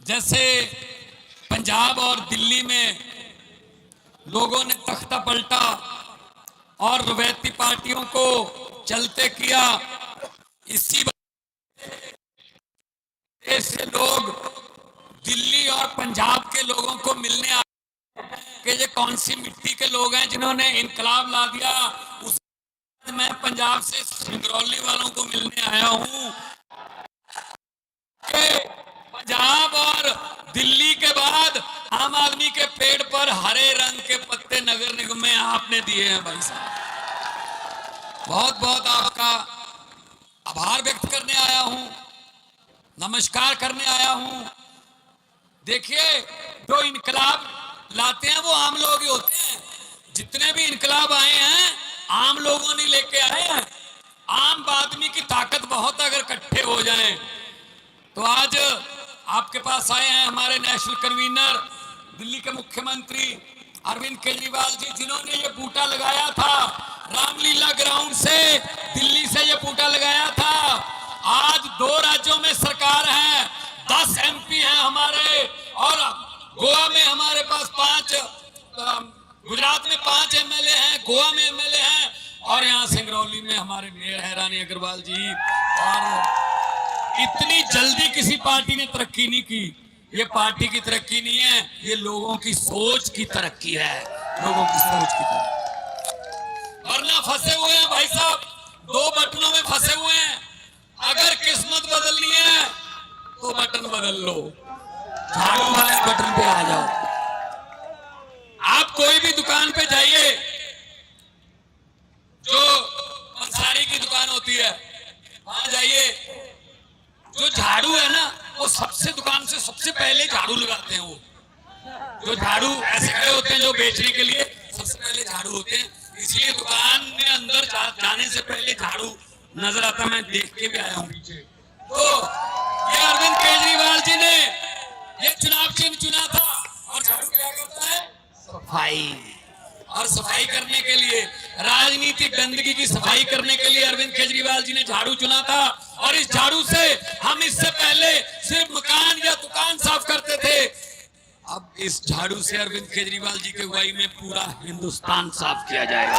जैसे पंजाब और दिल्ली में लोगों ने तख्ता पलटा और रवायती पार्टियों को चलते किया, इसी वजह से लोग दिल्ली और पंजाब के लोगों को मिलने आए कि ये कौन सी मिट्टी के लोग हैं जिन्होंने इनकलाब ला दिया। उस मैं पंजाब से सिंगरौली वालों को मिलने आया हूं कि पंजाब और दिल्ली के बाद आम आदमी के पेड़ पर हरे रंग के पत्ते नगर निगम में आपने दिए हैं। भाई साहब, बहुत बहुत आपका आभार व्यक्त करने आया हूं, नमस्कार करने आया हूं। देखिए, जो इनकलाब लाते हैं वो आम लोग ही होते हैं। जितने भी इनकलाब आए हैं आम लोगों ने लेके आए हैं। आम आदमी की ताकत बहुत, अगर इकट्ठे हो जाएं तो आज आपके पास आए हैं हमारे नेशनल कन्वीनर दिल्ली के मुख्यमंत्री अरविंद केजरीवाल जी, जिन्होंने ये बूटा लगाया था रामलीला ग्राउंड से, दिल्ली से ये बूटा लगाया था। आज 2 राज्यों में सरकार है, 10 MP हैं हमारे, और गोवा में हमारे पास 5, गुजरात में 5 MLA हैं, गोवा में MLA हैं, और यहाँ सिंगरौली में हमारे मेयर है रानी अग्रवाल जी। और इतनी जल्दी किसी पार्टी ने तरक्की नहीं की। ये पार्टी की तरक्की नहीं है, ये लोगों की सोच की तरक्की है, लोगों की सोच की तरक्की। वरना फंसे हुए हैं भाई साहब, 2 बटनों में फंसे हुए हैं। अगर किस्मत बदलनी है तो बटन बदल लो, झाड़ू वाले बटन पे आ जाओ। आप कोई भी दुकान पे जाइए, जो पंसारी की दुकान होती है वहां जाइए, जो झाड़ू है ना वो सबसे दुकान से सबसे पहले झाड़ू लगाते हैं। वो जो झाड़ू ऐसे खड़े होते हैं जो बेचने के लिए, सबसे पहले झाड़ू होते हैं, इसलिए दुकान में अंदर जाने से पहले झाड़ू नजर आता। मैं देख के भी आया हूं पीछे। तो ये अरविंद केजरीवाल जी ने ये चुनाव चिन्ह चुना था, और झाड़ू क्या करता है? सफाई। और सफाई करने के लिए, राजनीतिक गंदगी की सफाई करने के लिए अरविंद केजरीवाल जी ने झाड़ू चुना था। और इस झाड़ू से हम इससे पहले सिर्फ मकान या दुकान साफ करते थे, अब इस झाड़ू से अरविंद केजरीवाल जी की अगुवाई में पूरा हिंदुस्तान साफ किया जाएगा।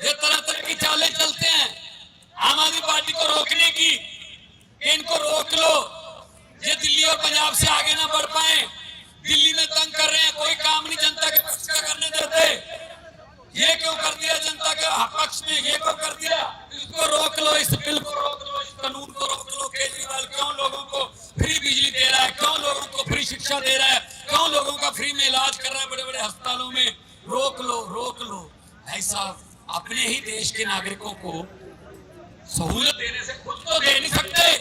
ये तरह तरह की चालें चलते हैं आम आदमी पार्टी को रोकने की, कि इनको रोक लो, ये दिल्ली और पंजाब से आगे ना बढ़ पाए। दिल्ली में तंग कर रहे हैं, कोई काम नहीं जनता के पक्ष का करने देते। ये क्यों कर दिया जनता के पक्ष में, ये क्यों कर दिया? इसको रोक लो, इस बिल को रोक लो, इस कानून को रोक लो। केजरीवाल क्यों लोगों को फ्री बिजली दे रहा है, क्यों लोगों को फ्री शिक्षा दे रहा है, क्यों लोगों का फ्री में इलाज कर रहा है बड़े बड़े अस्पतालों में? रोक लो, रोक लो। भाई साहब, अपने ही देश के नागरिकों को सहूलत देने से खुद तो दे नहीं सकते,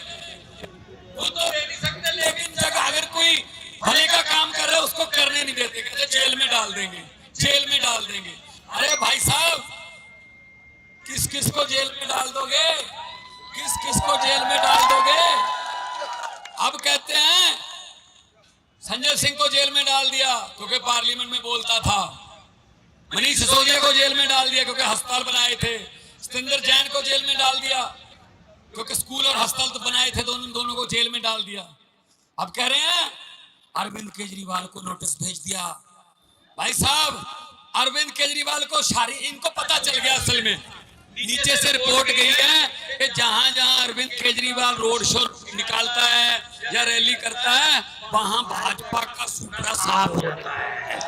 लेकिन जब अगर कोई भले का काम कर रहे हैं उसको करने नहीं देते, कहते जेल में डाल देंगे, जेल में डाल देंगे। अरे भाई साहब, किस किस को जेल में डाल दोगे? किस किस को जेल में डाल दोगे? अब कहते हैं संजय सिंह को जेल में डाल दिया क्योंकि पार्लियामेंट में बोलता था, मनीष सिसोदिया को जेल में डाल दिया क्योंकि अस्पताल बनाए थे, सतेंद्र जैन को जेल में डाल दिया क्योंकि स्कूल और अस्पताल तो बनाए थे, दोनों को जेल में डाल दिया। अब कह रहे हैं अरविंद केजरीवाल को नोटिस भेज दिया। भाई साहब, अरविंद केजरीवाल को इनको पता चल गया, असल में नीचे से रिपोर्ट गई है कि जहां जहां अरविंद केजरीवाल रोड शो निकालता है या रैली करता है, वहां भाजपा का सूत्रा साफ होता है।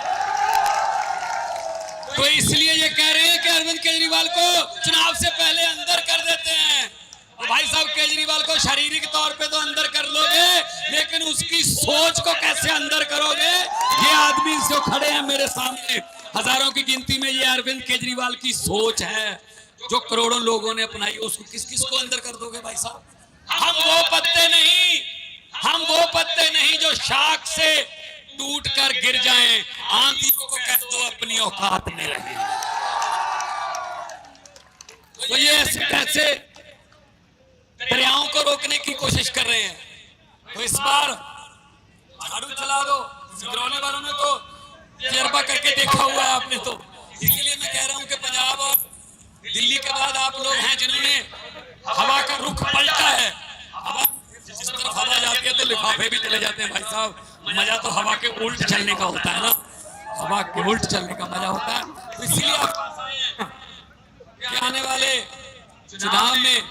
तो इसलिए ये कह रहे हैं कि अरविंद केजरीवाल को चुनाव से पहले अंदर कर देते हैं। तो भाई साहब, केजरीवाल को शारीरिक तौर पे तो अंदर कर लोगे, लेकिन उसकी सोच को कैसे अंदर करोगे? ये आदमी जो खड़े हैं मेरे सामने, हजारों की गिनती में, ये अरविंद केजरीवाल की सोच है जो करोड़ों लोगों ने अपनाई। उसको किस किस को अंदर कर दोगे भाई साहब? हम वो पत्ते नहीं जो शाख से टूट कर गिर जाएं। आंधियों को कह दो अपनी औकात में रहे। तो ये ऐसे दरियाओं को रोकने की कोशिश कर रहे हैं। तो इस बार झाड़ू चला दो। सिंगरौली वालों ने तो तजर्बा करके देखा हुआ है आपने, तो इसीलिए मैं कह रहा हूं कि पंजाब और दिल्ली के बाद आप लोग हैं जिन्होंने हवा का रुख पलटा है। हवा जिस लिफाफे भी चले जाते हैं भाई साहब। मजा तो हवा के उल्ट चलने का होता है ना, हवा के उल्ट चलने का मजा होता है। तो इसलिए आने वाले चुनाव में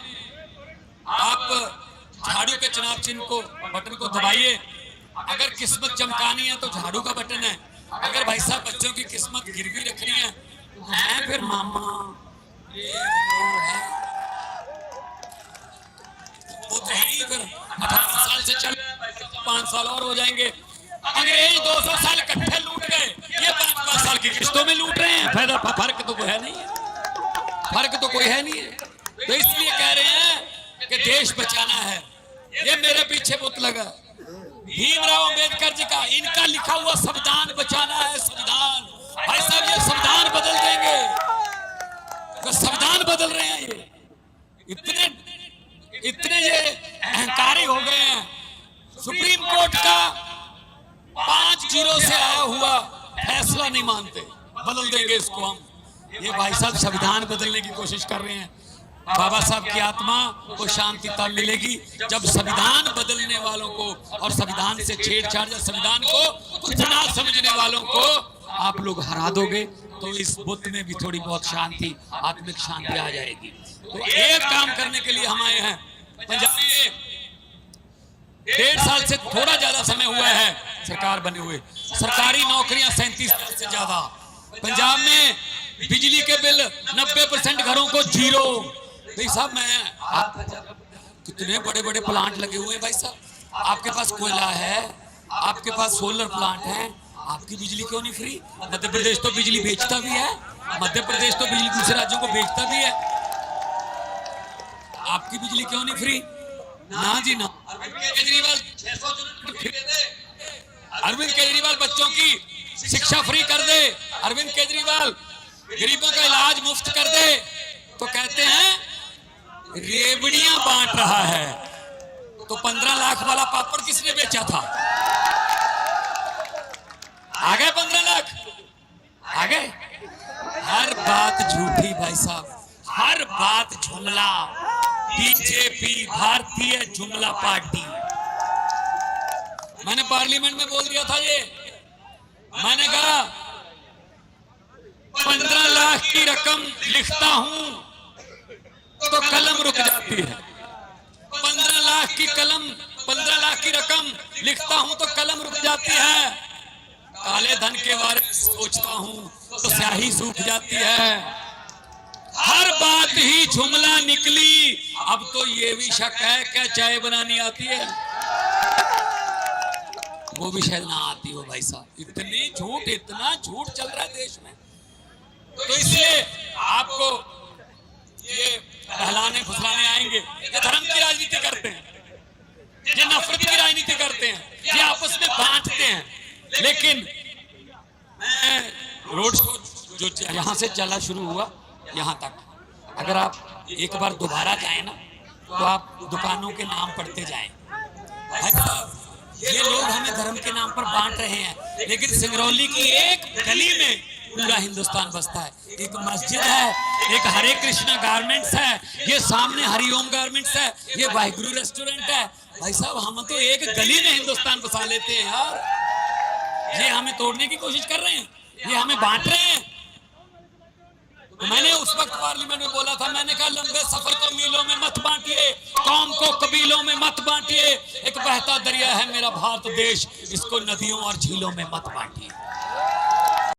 आप झाड़ू के चुनाव चिन्ह को, बटन को दबाइए। अगर किस्मत चमकानी है तो झाड़ू का बटन है। अगर भाई साहब बच्चों की किस्मत गिरवी रखनी है तो है फिर मामा ये वो है, वो तो है ही। फिर 18 साल से चल 5 साल और हो जाएंगे। अंग्रेज 200 साल इकट्ठे लूट गए, ये 5 साल की किस्तों में लूट रहे हैं। फायदा फर्क तो कोई है नहीं है, फर्क तो कोई है नहीं है। तो इसलिए कह रहे हैं कि देश बचाना है। ये मेरे पीछे बुत लगा भीमराव अंबेडकर जी का, इनका लिखा हुआ संविधान बचाना है। संविधान भाई साहब ये संविधान बदल देंगे, तो संविधान बदल रहे हैं। ये इतने ये अहंकारी हो गए हैं। सुप्रीम कोर्ट का 5-0 से आया हुआ फैसला नहीं मानते, बदल देंगे इसको हम। ये भाई साहब संविधान बदलने की कोशिश कर रहे हैं। बाबा साहब की आत्मा को शांति तब मिलेगी जब संविधान बदलने वालों को और संविधान से छेड़छाड़ या संविधान को कुछ ना समझने वालों को आप लोग हरा दोगे, तो इस बुत में भी थोड़ी बहुत शांति, आत्मिक शांति आ जाएगी। तो एक काम करने के लिए हम आए हैं। पंजाब में 1.5 साल से थोड़ा ज्यादा समय हुआ है सरकार बने हुए, सरकारी नौकरियां 37 से ज्यादा। पंजाब में बिजली के बिल 90% घरों को 0। भाई साहब कितने बड़े बड़े प्लांट लगे हुए हैं भाई साहब। आपके पास कोयला है, आपके पास सोलर प्लांट है, आपकी बिजली क्यों नहीं फ्री? मध्य प्रदेश तो बिजली बेचता भी है, मध्य प्रदेश तो बिजली दूसरे राज्यों को बेचता भी है। आपकी बिजली क्यों नहीं फ्री? ना जी ना। अरविंद केजरीवाल बच्चों की शिक्षा फ्री कर दे, अरविंद केजरीवाल गरीबों का इलाज मुफ्त कर दे, तो कहते हैं रेवड़ियां बांट रहा है। तो 15 लाख वाला पापड़ किसने बेचा था? आ गए 15 लाख, आ गए। हर बात झूठी भाई साहब, हर बात जुमला। बीजेपी भारतीय जुमला पार्टी। मैंने पार्लियामेंट में बोल दिया था ये, मैंने कहा 15 लाख की रकम लिखता हूं तो कलम रुक जाती है। 15 लाख की रकम लिखता हूं तो कलम रुक जाती है। काले धन के बारे में सोचता हूं तो स्याही सूख जाती है। हर बात ही जुमला निकली। अब तो ये भी शक है क्या चाय बनानी आती है? वो भी शायद ना आती हो भाई साहब। इतना झूठ चल रहा है देश में। तो इसलिए आपको ये बहलाने फुसलाने आएंगे, ये धर्म की राजनीति करते हैं, ये नफरत की राजनीति करते हैं, ये आपस में बांटते हैं। लेकिन मैं रोड शो जो यहाँ से चला शुरू हुआ यहाँ तक, अगर आप एक बार दोबारा जाए ना तो आप दुकानों के नाम पढ़ते जाएं। ये लोग हमें धर्म के नाम पर बांट रहे हैं, लेकिन सिंगरौली की एक गली में पूरा हिंदुस्तान बसता है। एक मस्जिद है, एक हरे कृष्णा गारमेंट्स है, ये सामने हरिओम गारमेंट्स है, ये वाहिगुरु रेस्टोरेंट है। भाई साहब हम तो एक गली में हिंदुस्तान बसा लेते हैं यार। ये हमें तोड़ने की कोशिश कर रहे हैं, ये हमें बांट रहे हैं। तो मैंने उस वक्त पार्लियामेंट में बोला था, मैंने कहा लंबे सफर को मीलों में मत बांटिए, कौम को कबीलों में मत बांटिए। एक बहता दरिया है मेरा भारत देश, इसको नदियों और झीलों में मत बांटिए।